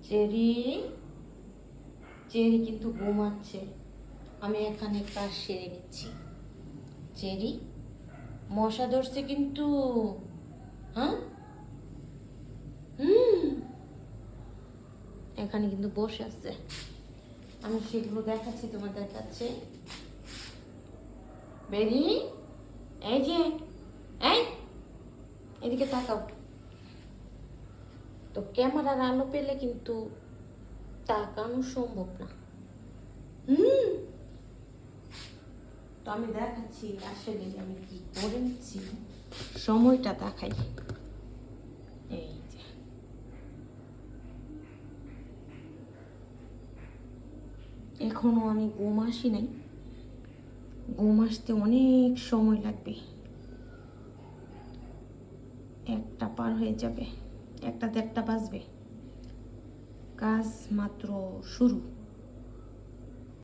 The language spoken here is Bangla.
চেরি চেরি কিন্তু ঘুমাচ্ছে। আমি এখানে কাজ সেরে নিচ্ছি। চেরি, মশা ধরছে কিন্তু। হ্যাঁ, এখানে কিন্তু বসে আছে। আমি সেগুলো দেখাচ্ছি তোমাদের কাছে। বেরি, এই যে, এই এদিকে তাকাও। তো ক্যামেরার আলো পেলে কিন্তু তাকানো সম্ভব না। তো আমি দেখাচ্ছি আসলে আমি কি করে নিচ্ছি, সময়টা দেখাই। এই যে, এখনো আমি ঘুম আসি নাই। ঘুম আসতে অনেক সময় লাগবে। 1টা পার হয়ে যাবে, 1টা 1:30 বাজবে। কাজ মাত্র শুরু।